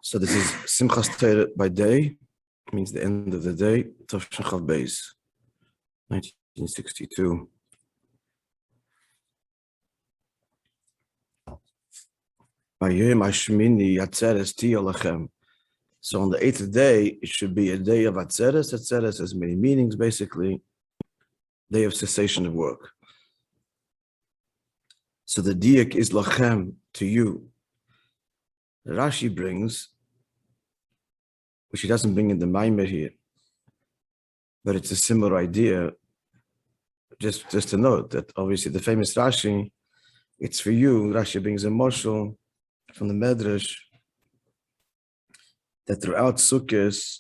So this is Simchas Torah by day, means the end of the day, Tavshin Beis, 1962. Bayom, Hashmini, עצרת. So on the 8th day, it should be a day of עצרת. עצרת has many meanings, basically, day of cessation of work. So the diak is lachem, to you. Rashi brings, which he doesn't bring in the Maamar here, but it's a similar idea. Just to note that obviously the famous Rashi, it's for you. Rashi brings a moshel from the Medrash that throughout Sukkot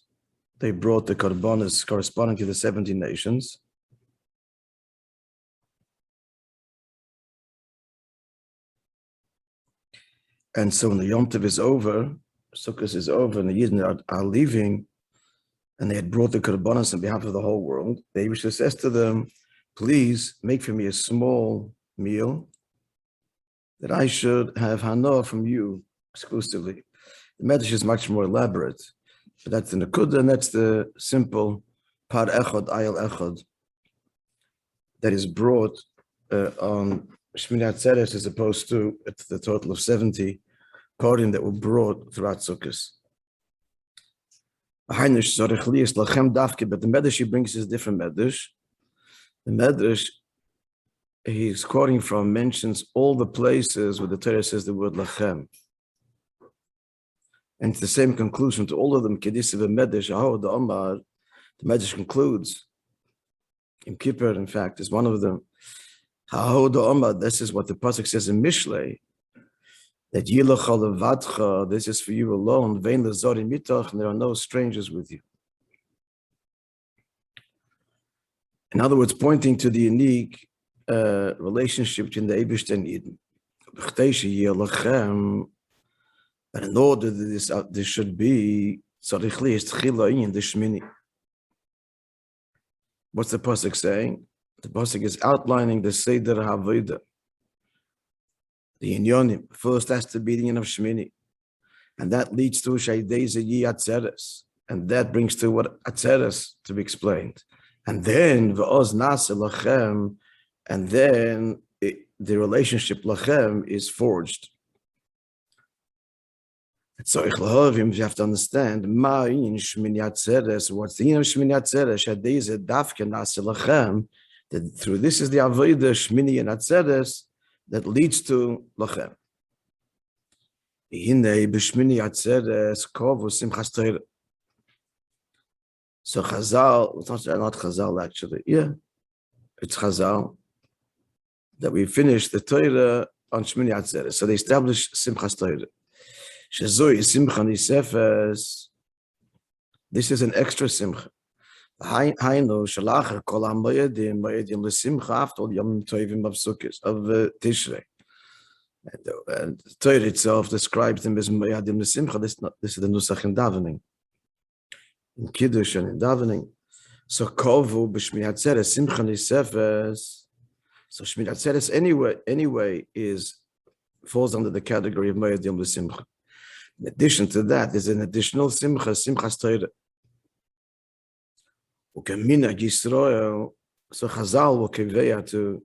they brought the korbanos corresponding to the 70 nations. And so when the Yom Tov is over, Sukkot is over, and the Yidden are leaving, and they had brought the korbanos on behalf of the whole world, the Eibusha says to them, please make for me a small meal that I should have hana from you exclusively. The Medrash is much more elaborate, but that's the Nakuda, and that's the simple par echad, ayel echad, that is brought on Shmini Atzeres, as opposed to the total of 70 Korim that were brought throughout Sukkot. But the Medrash he brings is different Medrash. The Medrash he's quoting from mentions all the places where the Torah says the word lachem. And it's the same conclusion to all of them. Kedisiv Medrash, the Omar, the Medrash concludes, in Kippur, in fact, is one of them. This is what the pasuk says in Mishlei, that Yilacha levadcha, this is for you alone, vein lezori mitach, and there are no strangers with you. In other words, pointing to the unique relationship between the Eibusha and Eden. But in order that this should be, what's the pasuk saying? The pasuk is outlining the Seder HaAvodah, the Inyonim. First has to be the Inyan of Shmini, and that leads to Shaydei Yi Atzeres, and that brings to what Atzeres to be explained. And then V'oz Nase Lachem, and then the relationship Lachem is forged. So you have to understand what's the Inyan of Shmini Atzeres, Shaydei Dafke Nase Lachem. That through this is the Avodah Shmini and Atzeres that leads to Lachem. So Chazal, not Chazal actually, it's Chazal that we finished the Torah on Shmini Atzeres. So they established Simchas Torah. Shezoi Simcha Nisefes. This is an extra Simcha. Hainu shalacher kol ha'moedim l'simcha after all Yom Tovim of Sukkot of Tishrei. And the Torah itself describes them as moedim l'simcha. This is the nusach in davening, in kiddush and in davening. So kovu b'shmini atzeres simcha nisefes. So shmini atzeres anyway falls under the category of moedim l'simcha. In addition to that, there's an additional simcha, simchas Torah. So Chazal will convey to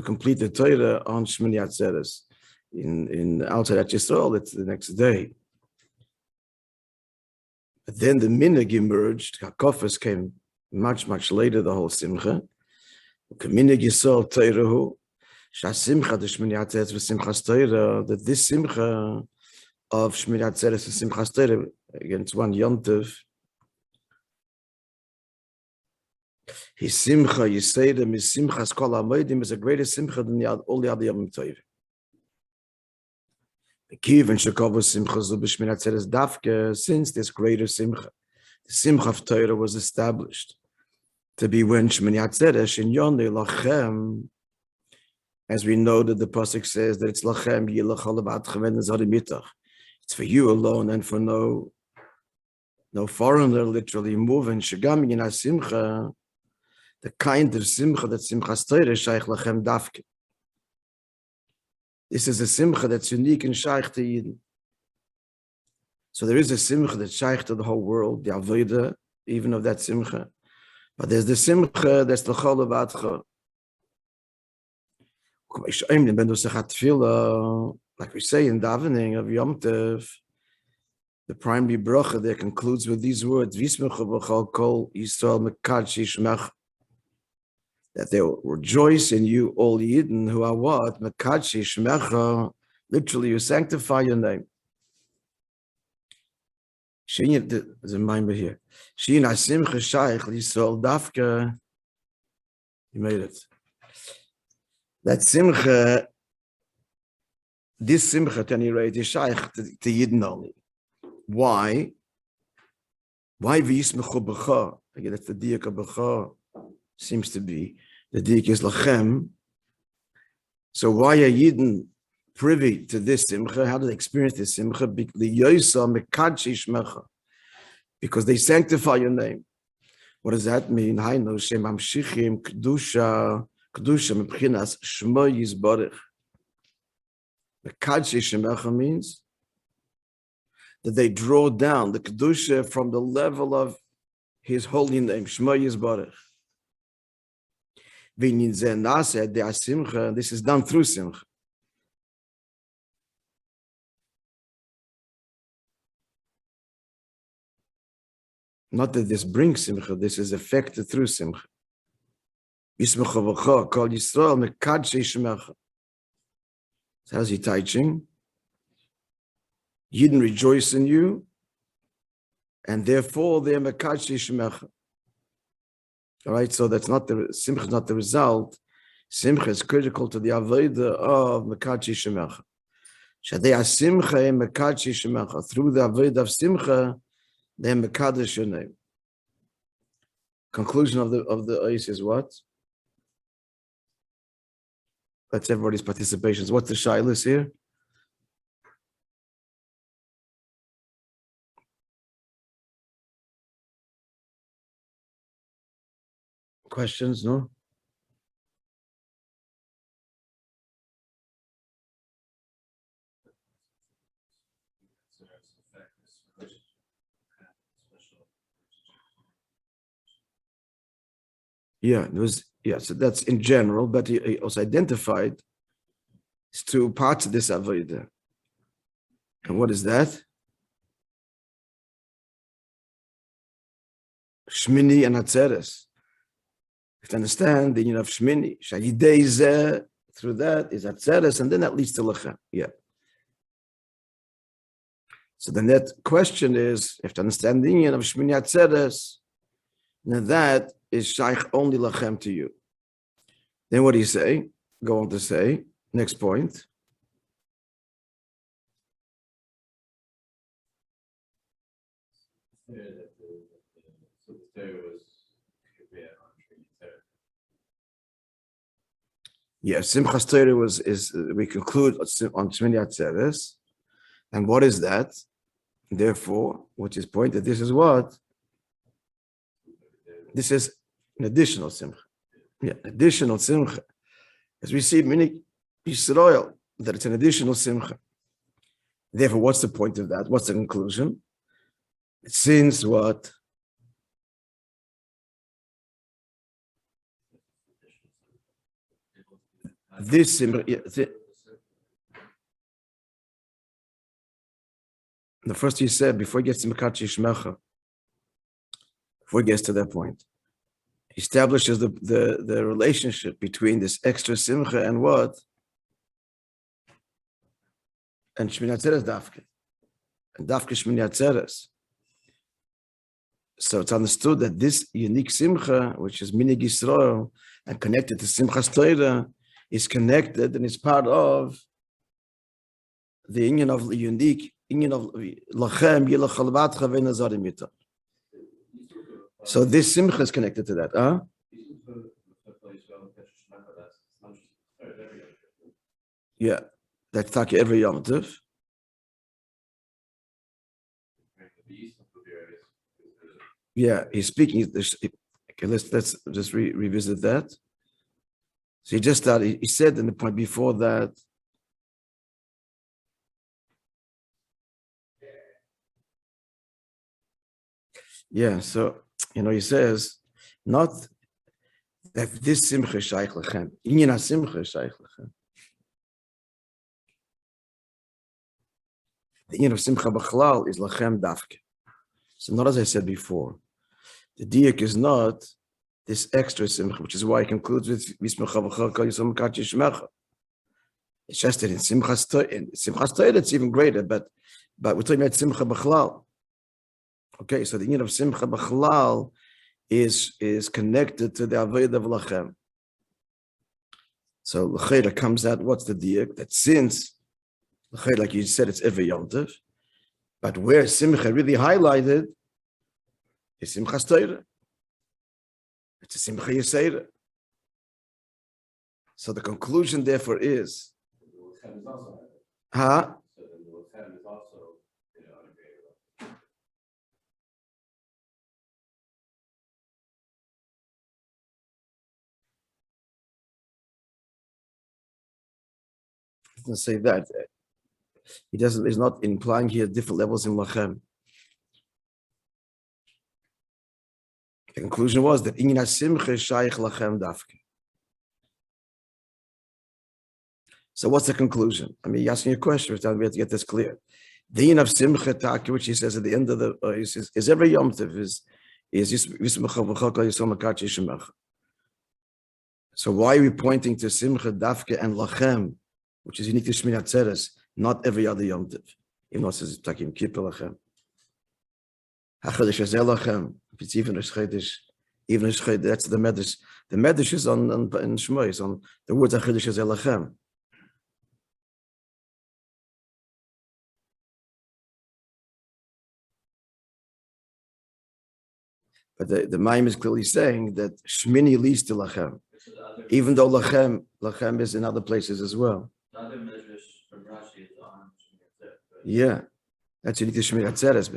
complete the Torah on Shmini Atzeres. In Alteret Yisrael, it's the next day. But then the minhag emerged. Hakofas came much later. The whole Simcha. Minhag Yisrael Toirahu Shasimcha the Shmini Atzeres v'Simchas Torah. That this Simcha of Shmini Atzeres and Simchas Torah, against one Yom Tov. His simcha, Yisrael, his simchas kol ha'moedim is a greater simcha than all the other Yom Tovim. The kiv and shekavos simcha zu b'shmini atzeres dafke, since this greater simcha, the simcha of Torah was established to be when Shmini Atzeres in Yonei lachem, as we know that the pasuk says that it's lachem yilach alabadchem and zari mitach. It's for you alone and for no foreigner, literally moving shagam yin simcha. The kind of simcha that Simchas Torah shaykh lachem dafke. This is a simcha that's unique and shaykh to Yidden. So there is a simcha that's shaykh to the whole world, the avodah, even of that simcha. But there's the simcha that's the chol of atcha. Like we say in davening of Yom Tov, the primary bracha there concludes with these words: that they will rejoice in you, all Yidden who are what? Literally, you sanctify your name. There's a mimer here. You made it. That simcha, this simcha, at any rate, is shaykh to Yidden only. Why? Why v'yismechu b'cha? Again, that's the diak of b'cha, seems to be. The diak is lachem. So why are Yidden privy to this simcha? How do they experience this simcha? Because they sanctify your name. What does that mean? Kedusha mebchinas shmo yizbarich. Mekadshi shemecha means that they draw down the kedusha from the level of His holy name, Shmo Yizbarich. This is done through simcha. Not that this brings simcha, this is affected through simcha. Yismecha v'cha, kol Yisrael mekadshei shemecha. So how's he teaching? Yidden rejoice in you, and therefore they are mekadshei shemecha. All right, so that's not the simcha, is not the result. Simcha is critical to the avodah of mekadshei shemecha. Shadei simcha mekadshei shemecha. Through the avodah of simcha, they are mekadesh your name. Conclusion of the ayis is what? That's everybody's participations. What's the shaylis here? Questions? No? Yeah, so that's in general, but he also identified two parts of this avodah. And what is that? Shmini and Hatzeres. You have to understand the union of Shmini. Through that is Hatzeres, and then that leads to Lechem. Yeah. So the net question is, you have to understand the union of Shmini Hatzeres. Now that is shaykh only Lechem to you. Then what do you say? Go on to say, next point. Yes, Simchas Torah we conclude on Shmini Atzeres. And what is that? Therefore, which is pointed, this is what? This is an additional Simcha. Yeah, additional Simcha. As we see many Yisrael, that it's an additional Simcha. Therefore, what's the point of that? What's the conclusion? Since what? This Simcha, the first he said, before he gets to Mekadshei Shemecha, before he gets to that point, he establishes the relationship between this extra Simcha and what? And Shmini Atzeres Dafke. And Dafke Shmini Atzeres. So it's understood that this unique Simcha, which is Minig Yisrael, and connected to Simchas Torah, is connected and is part of the union of the unique union of Lachem Yilach Chalvatcha Ve'Nazarim Yitar. So this Simcha is connected to that, huh? Yeah, that's Taki every Yom Tov. Yeah, he's speaking. Okay, let's just revisit that. So he just started. He said in the point before that. Yeah, so, he says, not that this simcha is shaykh lechem. Inyan simcha is shaykh lechem. The inyan of simcha b'chlal is lechem dafke. So not as I said before, the diak is not this extra simcha, which is why it concludes with V'smecha v'chol kol yisrael mekadosh shemecha. It's just that in simchas Torah it's even greater, but we're talking about simcha b'chlal. Okay, so the inyan of simcha b'chlal is connected to the avodah of lachem. So l'chayra comes out. What's the diak? That since l'chayra, like you said, it's every Yom Tov, but where simcha really highlighted is simchas Torah. It's a simcha yisera. So the conclusion, therefore, is, huh? To say that he's not implying here different levels in lachem. The conclusion was that inyan simcha is shaykh lachem dafke. So what's the conclusion? I mean, you're asking a question. We have to get this clear. The inyan of simcha taka, which he says at the end of the is every Yom Tov is so why are we pointing to simcha dafke and lachem, which is unique to Shmini Atzeres, not every other Yom Tov? Even though it says Takim Kippur Lachem. HaChodesh Hazeh Lachem. If it's even a Chodesh, that's the Medrash. The Medrash is in Shmois, on the words HaChodesh Hazeh Lachem. But the Maim is clearly saying that Shmini leads to Lachem, even though Lachem is in other places as well. Yeah, that's unique to Shmini Atzeres.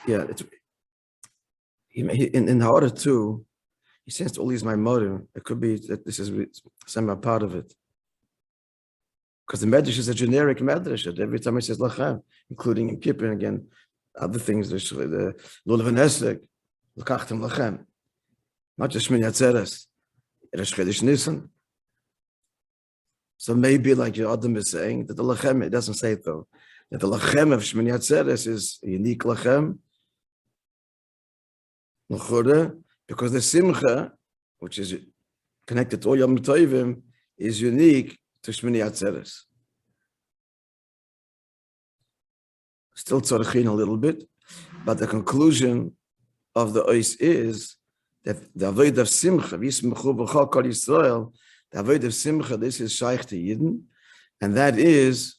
Yeah, it's in order to, he says to all these my motive. It could be that this is some part of it, because the medrash is a generic medrash. Every time he says lachem, including in Kippur, and again other things, the lulav and esek, l'kachtem lachem, not just Shmini Atzeres, Rosh Chodesh Nisan. So maybe like your Adam is saying that the lachem, it doesn't say it though, that the lachem of Shmini Atzeres is a unique lachem, because the simcha, which is connected to all Yom Tovim, is unique to Shmini Atzeres. Still tzorachin a little bit, but the conclusion of the ois is that the avodah of simcha, v'yismechu b'chol kol Yisrael, the avodah of simcha, this is shaykh to Yidden, and that is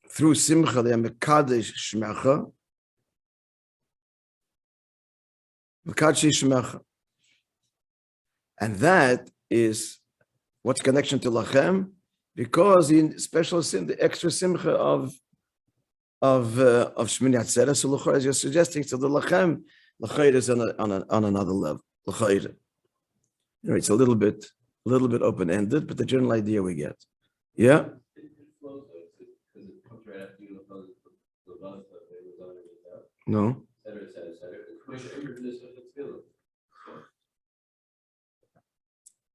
through simcha they are mekadesh shmecha, and that is what's connection to lachem, because in special sin, the extra simcha of Shmini Atzeres, so as you're suggesting, so the lachem is on another level. It's a little bit open-ended, but the general idea we get. Yeah. No.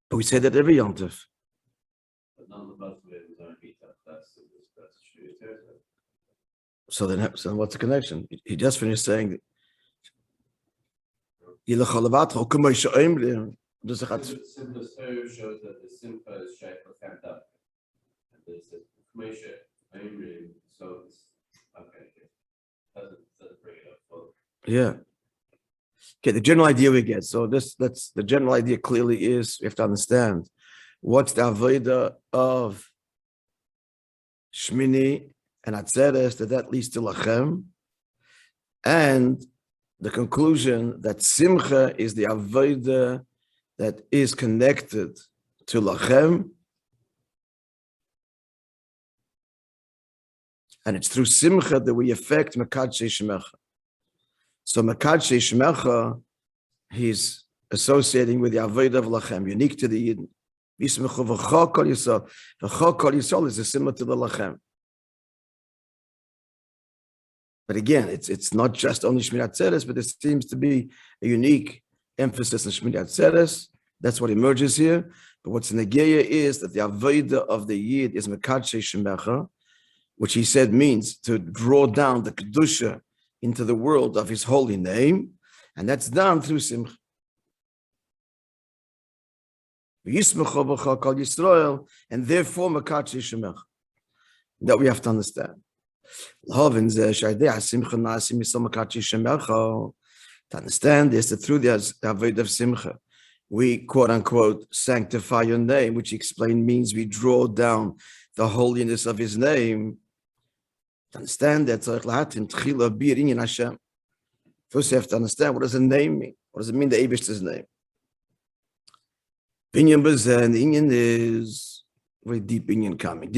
But we say that every Yom Tov. So then what's the connection? He just finished saying the simplest shows that the simcha is shaykh l'chem and this is Moishe, so it's okay. Doesn't bring it up fully. Yeah. Okay, the general idea we get. So that's the general idea clearly is we have to understand what's the avodah of Shmini and Atzeres that leads to lachem, and the conclusion that simcha is the avodah that is connected to lachem, and it's through simcha that we affect mekadshe shemecha. So mekadshe shemecha, he's associating with the avodah of lachem, unique to the Yidden. V'smechu v'chol kol Yisrael. V'chol kol Yisrael is similar to the lachem. But again, it's not just only Shmini Atzeres, but there seems to be a unique emphasis on Shmini Atzeres. That's what emerges here. But what's in the Geya is that the Avodah of the Yid is Mekadshe Shemecha, which he said means to draw down the Kedusha into the world of his holy name, and that's done through Simcha. And therefore Mekadshe Shemecha. That we have to understand. To understand this, that through the Avodah of Simcha, we quote unquote sanctify your name, which he explained means we draw down the holiness of his name. To understand that, first you have to understand, what does a name mean? What does it mean, the Eibishter's name? The Inyan is very deep Inyan coming.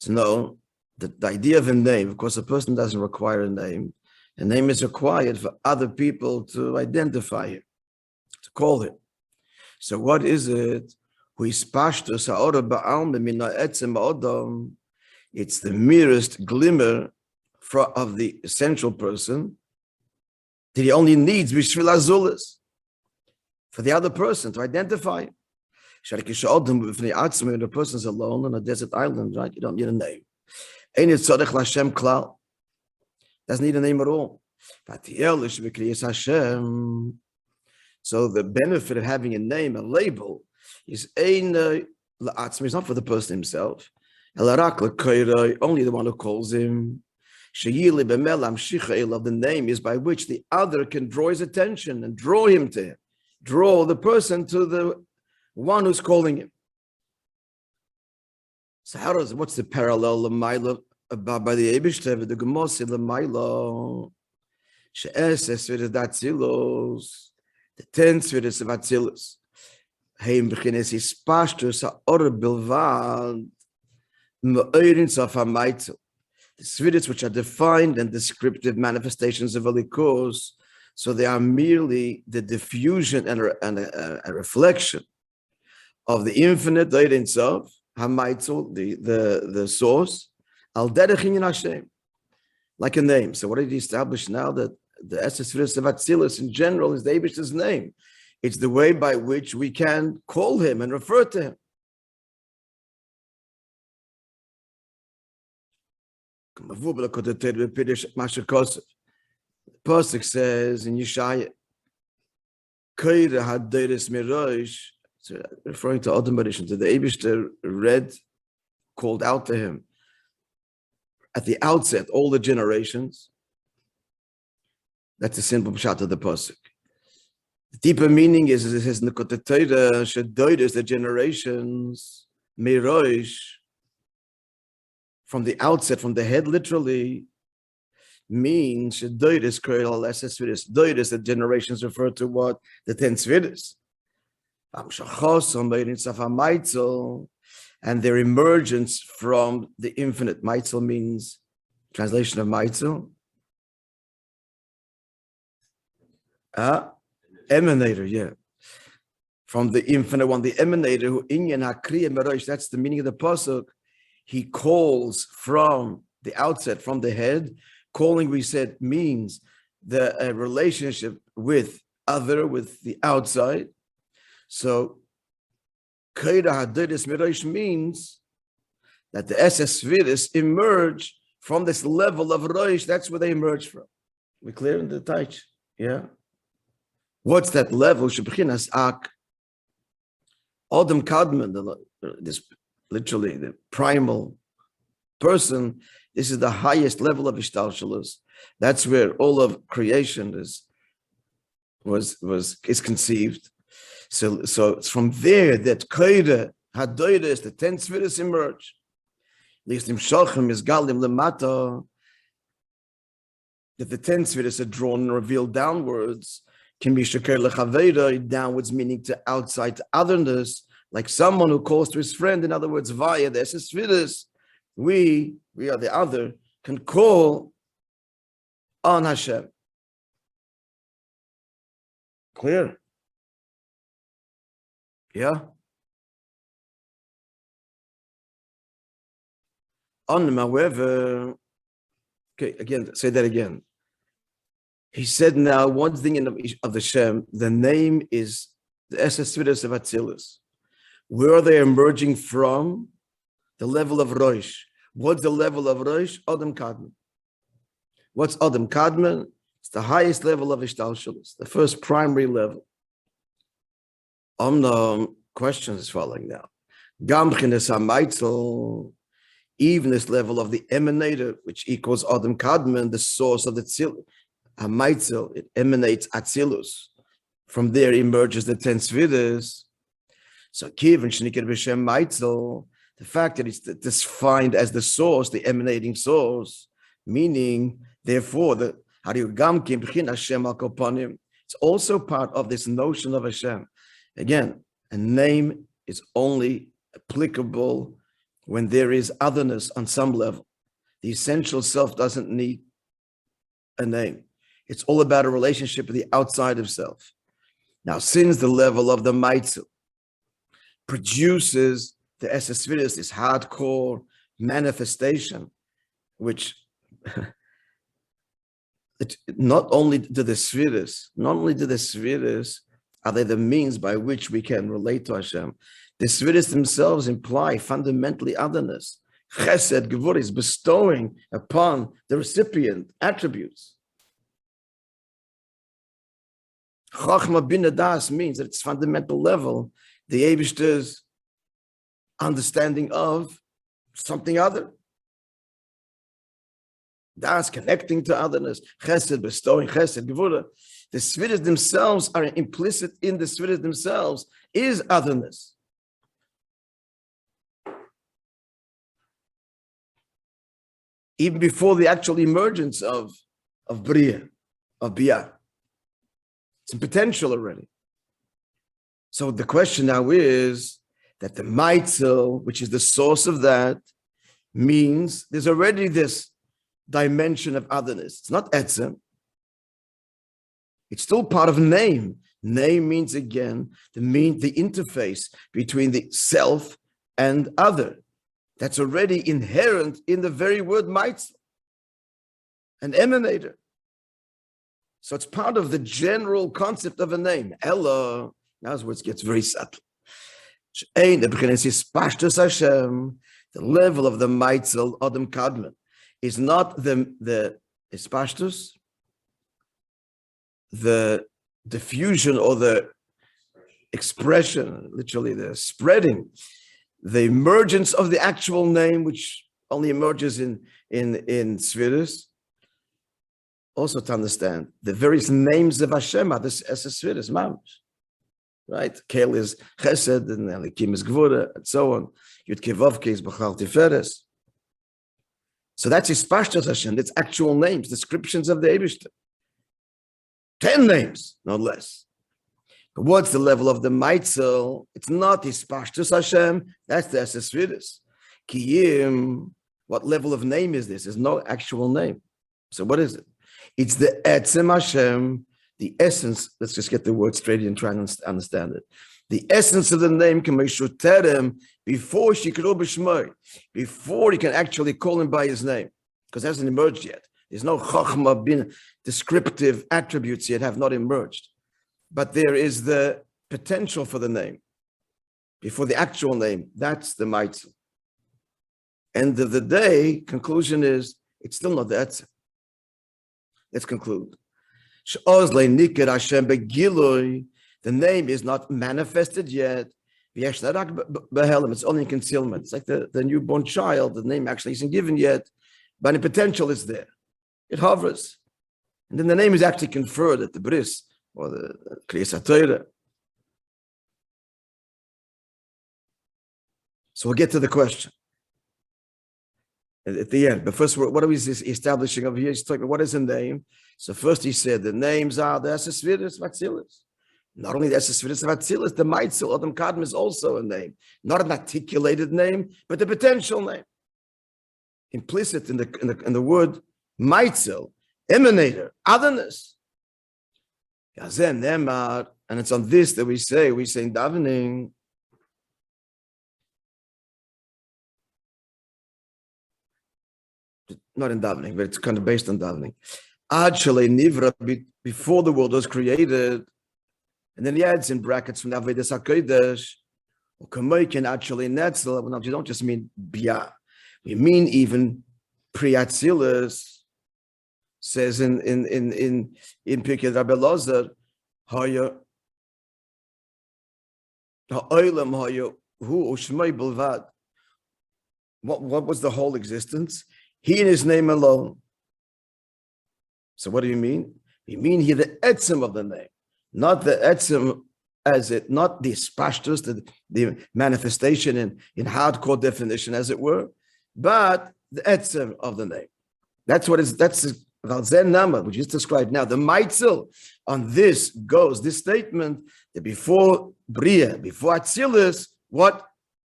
To know that the idea of a name, of course, a person doesn't require a name. A name is required for other people to identify him, to call him. So what is it? It's the merest glimmer of the essential person that he only needs for the other person to identify him. When a person is alone on a desert island, right? You don't need a name. Doesn't need a name at all. So the benefit of having a name, a label, is not for the person himself. Only the one who calls him. The name is by which the other can draw his attention and draw him to him. Draw the person to the one who's calling him. So what's the parallel about by the Eibishter? The Gemara said Lamaila she'eses v'des datzilos, the 10 Sfiris of Atzilus. Heim b'chines hispashtus ha'or bilvad me'orin sof ha'maitzel. The Sfiris which are defined and descriptive manifestations of Elikos, so they are merely the diffusion and a reflection of the infinite Ein Sof, ha'maitzel, the source, al derech inyan Hashem, like a name. So what did he establish now? That the Esses of Atzilus in general is the Eibishter's name. It's the way by which we can call him and refer to him. The Pasuk says in Yeshaya, so referring to Admo, to the Eibishter called out to him at the outset, all the generations. That's a simple pshat of the pasuk. The deeper meaning is it says the generations mirosh, from the outset, from the head, literally means doides the generations refer to what? The 10 Sfiris. And their emergence from the infinite. Maitzel means, translation of Maitzel, emanator, yeah. From the infinite one, the emanator, who inyan hakriya merosh, that's the meaning of the pasuk. He calls from the outset, from the head. Calling, we said, means the relationship with the outside. So Kaira Hadiris Mirosh means that the Esses Sfiris emerge from this level of Roish. That's where they emerge from. We clear in the h'tשכ, yeah? What's that level? Shebechinas Ak Adam Kadman, this literally the primal person. This is the highest level of Ishtalshalos. That's where all of creation is conceived. So it's from there that Koide, Hadoides, the 10 Sfiris emerge. Listim Shochem is Galim Lemata, that the 10 Sfiris are drawn and revealed downwards, can be Sheker Lechaveda, downwards meaning to outside, to otherness, like someone who calls to his friend, in other words, via the Sfiris, we are the other, can call on Hashem. Clear? Yeah? However, okay, again, say that again. He said now, one thing of the Shem, the name is the Esesvidas of Atzilus. Where are they emerging from? The level of Rosh. What's the level of Rosh? Adam Kadman. What's Adam Kadman? It's the highest level of Ishtalshalis, the first primary level. Question is following now. Even this level of the emanator, which equals Adam Kadman, the source of the Tzil, Hamaitzel, it emanates Atzilus. From there emerges the 10 Svidas. So Kivin Shnikir B'Shem Maitzel, the fact that it's defined as the source, the emanating source, meaning, therefore, it's also part of this notion of Hashem. Again, a name is only applicable when there is otherness on some level. The essential self doesn't need a name. It's all about a relationship with the outside of self. Now, since the level of the Maitzel produces the Esesvidas, this hardcore manifestation, which not only do the Svidas are they the means by which we can relate to Hashem. The Svidas themselves imply fundamentally otherness. Chesed, Gevurah is bestowing upon the recipient attributes. Chachma Bina Das means at its fundamental level, the Eibishter's understanding of something other. Das connecting to otherness. Chesed, bestowing Chesed, Gevurah. The Svidas themselves are implicit in the Svidas themselves is otherness. Even before the actual emergence of Bria, of Bia. It's in potential already. So the question now is that the Maitzel, which is the source of that, means there's already this dimension of otherness. It's not etzem. It's still part of name. Name means, again, the interface between the self and other. That's already inherent in the very word Maitzel, an emanator. So it's part of the general concept of a name. Ella, now where it gets very subtle. The level of the Maitzel, Adam Kadman, is not the Ispashtus, the diffusion or the expression, literally the spreading, the emergence of the actual name, which only emerges in Sviras. Also to understand the various names of Hashem are this as a Sviras, Mamash. Right? Kel is Chesed, and Elikim is Gvura, and so on. Yud Kevavke is B'chal Tiferes. So that's his Pashtas Hashem, that's actual names, descriptions of the Eibishter. 10 names, no less. But what's the level of the Maitzel? It's not his Pashtas Hashem, that's the Esesvidas. Kiyim, what level of name is this? There's no actual name. So what is it? It's the Etzem Hashem, the essence. Let's just get the word straight and try and understand it. The essence of the name, before Shikru B'Shmoi, before you can actually call him by his name, because it hasn't emerged yet. There's no Chachma bin descriptive attributes yet have not emerged. But there is the potential for the name. Before the actual name, that's the Maitzel. End of the day, conclusion is, it's still not the Etzem. Let's conclude. The name is not manifested yet. It's only in concealment. It's like the newborn child. The name actually isn't given yet, but the potential is there. It hovers. And then the name is actually conferred at the bris or the Kriyas HaTorah. So we'll get to the question at the end. But first, what are we establishing over here? He's talking about what is a name. So first he said the names are the Esesvidas Vatzilis. Not only the Esesvidas Vatzilis, the Maitzel, Adam Kadman is also a name. Not an articulated name, but the potential name. Implicit in the word Maitzel, emanator, otherness. And it's on this that we say in davening, not in davening, but it's kind of based on davening. Ad shalei nivra, before the world was created, and then he adds in brackets from Avodas HaKodesh, or kamoikin ad shalei netzel. Well, you don't just mean bia, we mean even pre-Atzilus. Says in Pirkei Rabbi Lazar, haya ha'olam haya hu u'shmei bilvad. What was the whole existence? He and his name alone. So what do you mean? You mean here the etzem of the name, not the etzem as it, not the spashtus, the manifestation in hardcore definition, as it were, but the etzem of the name. That's Valzen number, which is described now. The Maitzel on this goes, this statement, that before Bria, before Atzilus, what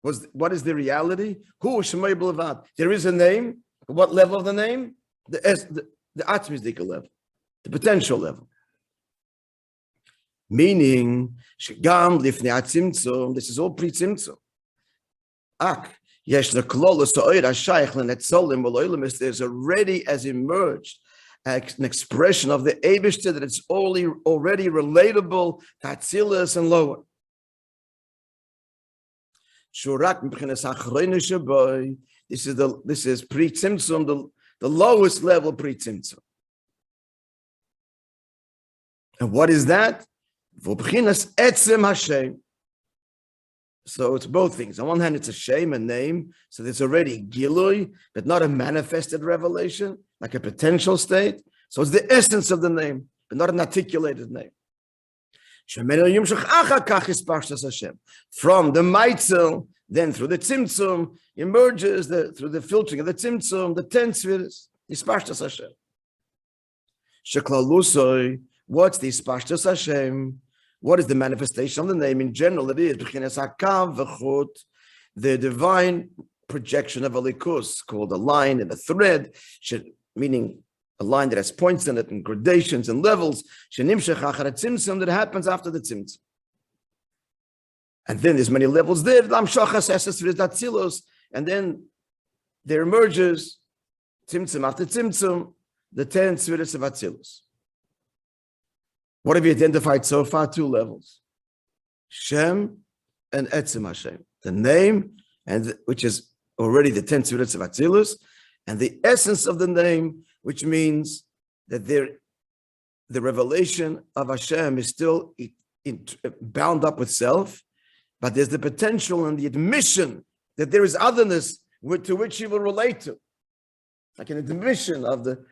is the reality? Hu Shemay B'levad. There is a name. What level of the name? The Atzmizdika level, the potential level. Meaning, Shegam Lifnei Atzimtzum, this is all pre-Tzimtzum. There's already as emerged an expression of the Eibishter that it's already relatable to Atzilus and lower. This is pre-Tzimtzum, the lowest level pre-Tzimtzum. And what is that? So it's both things. On one hand, it's a shame, a name, so there's already gilui, but not a manifested revelation, like a potential state. So it's the essence of the name, but not an articulated name. From the Maitzel, then through the Tzimtzum, emerges through the filtering of the Tzimtzum, the 10 Tzviris, Ispashtas Hashem. Sheklalusoi, what's the Ispashtas Hashem? What is the manifestation of the name? In general, it is the divine projection of a likus, called a line and a thread, meaning a line that has points in it and gradations and levels, that happens after the tzimtzum. And then there's many levels there, and then there emerges, tzimtzum after tzimtzum, the 10 tzviris of Atzilus. What have you identified so far? 2 levels. Shem and Etzem Hashem. The name, and which is already the 10 tzviris of Atzilus, and the essence of the name, which means that the revelation of Hashem is still bound up with self, but there's the potential and the admission that there is otherness to which he will relate to. Like an admission of the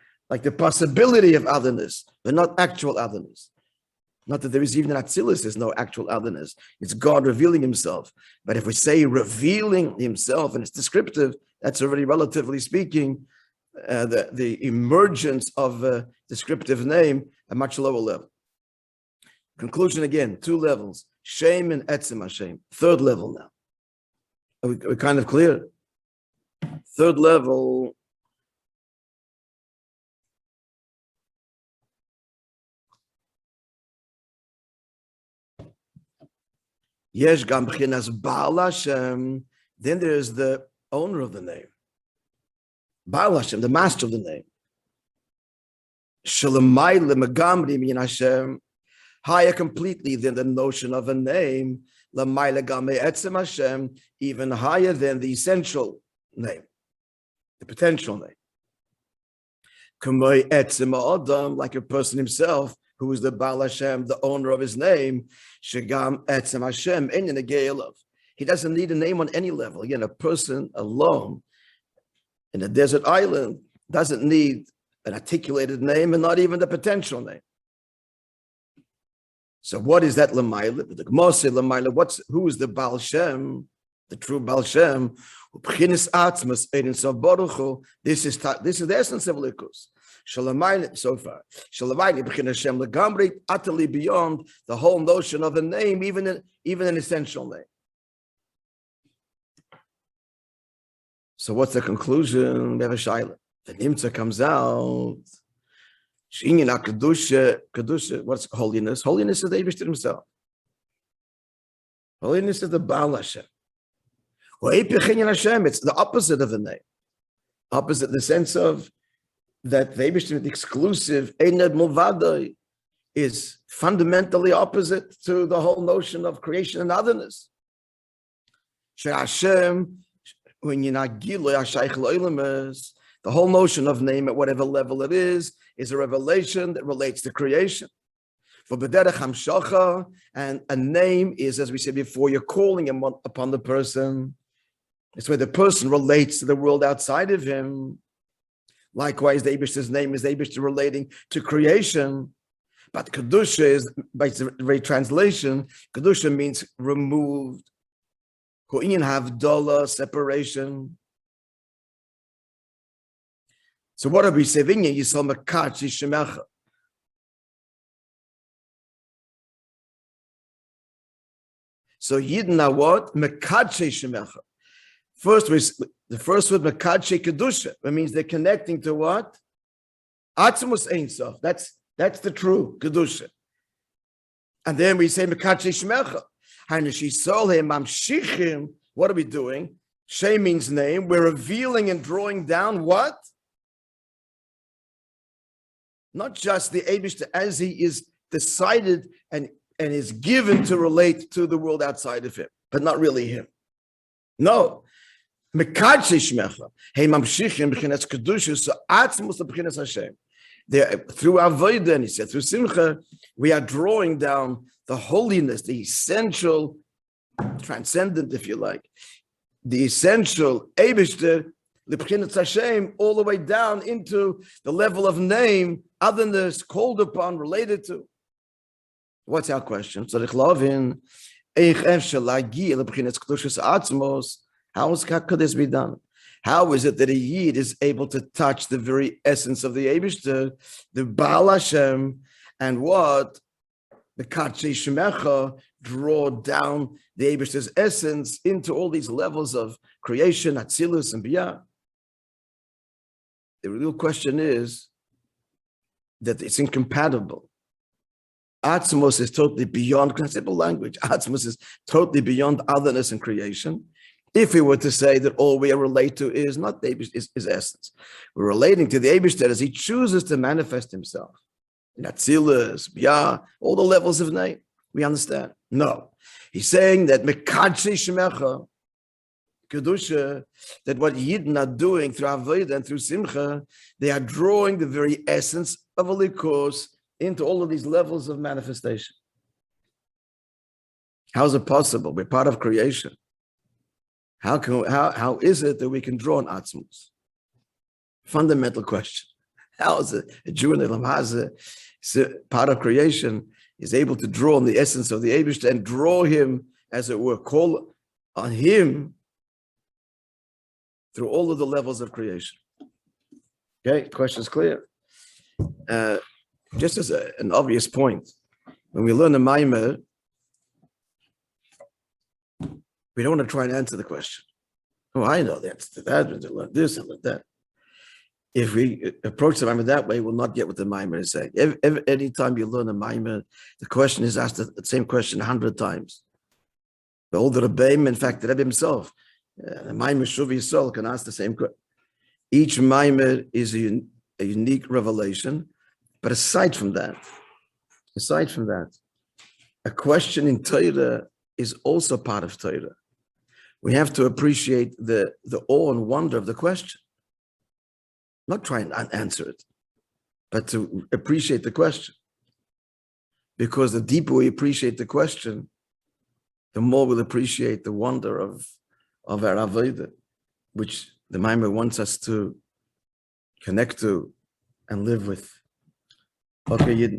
possibility of otherness, but not actual otherness. Not that there is even Atzilus, there's no actual otherness. It's God revealing himself. But if we say revealing himself and it's descriptive, that's already, relatively speaking, the emergence of a descriptive name at much lower level. Conclusion again, 2 levels, Shem and Etzem Hashem. 3rd level now. We're kind of clear. 3rd level. Yesh gam b'chinas Baal Hashem. Then there's the owner of the name. Baal Hashem, the master of the name. Shalamai le'megamri min Hashem. Higher completely than the notion of a name. Lamai le'gamei etzem Hashem. Even higher than the essential name, the potential name. Kamei etzem Adam, like a person himself, who is the Baal Hashem, the owner of his name. Shagam etzem Hashem, in the Geilov. He doesn't need a name on any level. Again, a person alone in a desert island doesn't need an articulated name and not even the potential name. So what is that Lamaila? The Gemara says Lamaila, who is the Baal Shem, the true Baal Shem? This is the essence of Likus. So far, utterly beyond the whole notion of a name, even an essential name. So what's the conclusion? We have a shaila. The Nimtza comes out. Kedusha, what's holiness? Holiness is the Eibishter himself. Holiness is the Baal Hashem. It's the opposite of the name. Opposite in the sense of that the Eibishter exclusive, Einad Mulvadoi, is fundamentally opposite to the whole notion of creation and otherness. Hashem, when you're not Gilui HaShaykh L'Olam, the whole notion of name at whatever level it is a revelation that relates to creation. For B'derech Hamshacha, and a name is, as we said before, you're calling upon the person. It's where the person relates to the world outside of him. Likewise, the Eibishter's name is the Eibishter relating to creation. But Kedusha is, by its very translation, Kedusha means removed. Ko'inyan havdalah, separation. So what are we saying? Yisol Mekat Shemecha. So Yidden are what? Mekadshe Shemecha. The first word, Mekadshe Kedusha. It means they're connecting to what? Atzimus Ein Sof. That's the true Kedusha. And then we say Mekadshe Shemecha. What are we doing? She means name. We're revealing and drawing down what? Not just the Eibishter as he is decided and is given to relate to the world outside of him, but not really him. No. Mekadshe Shemecha. Hey mamshichim b'chinas kedusha, so atzmus b'chinas Hashem. Through avodah, and he said through simcha, we are drawing down the holiness, the essential, transcendent, if you like, the essential Eibishter l'b'chinas Hashem, all the way down into the level of name, otherness, called upon, related to. What's our question? How could this be done? How is it that a Yid is able to touch the very essence of the Eibishter, the Baal Hashem, and what? The Kadshe Shemecha, draw down the Eibishter's essence into all these levels of creation, Atzilus, and Biyah. The real question is that it's incompatible. Atzmos is totally beyond simple language. Atzmos is totally beyond otherness and creation. If we were to say that all we relate to is not the Eibishter, is essence, we're relating to the Eibishter as he chooses to manifest himself. In Atzilus, Biyah, all the levels of name. We understand? No. He's saying that Mekadshe Shemecha, Kedusha, that what Yidden are doing through Avodah and through Simcha, they are drawing the very essence of a Likus into all of these levels of manifestation. How is it possible? We're part of creation. How is it that we can draw an Atzmus? Fundamental question. How is it a Jew in the Lamhaza, part of creation, is able to draw on the essence of the Eibishter and draw him, as it were, call on him through all of the levels of creation? Okay, question's clear. Just as an obvious point, when we learn the Maamar, we don't want to try and answer the question. Oh, I know the answer to that, and to learn this and learn that. If we approach the Maamar that way, we'll not get what the Maamar is saying. Any time you learn a Maamar, the question is asked the same question 100 times. The older Rabbi, in fact, the Rabbi himself, the Maamar Shuv Yisrael can ask the same question. Each Maamar is a unique revelation. But aside from that, a question in Torah is also part of Torah. We have to appreciate the awe and wonder of the question. Not try and answer it, but to appreciate the question. Because the deeper we appreciate the question, the more we'll appreciate the wonder of our Avodah, which the Maamar wants us to connect to and live with. Okay, Yidden.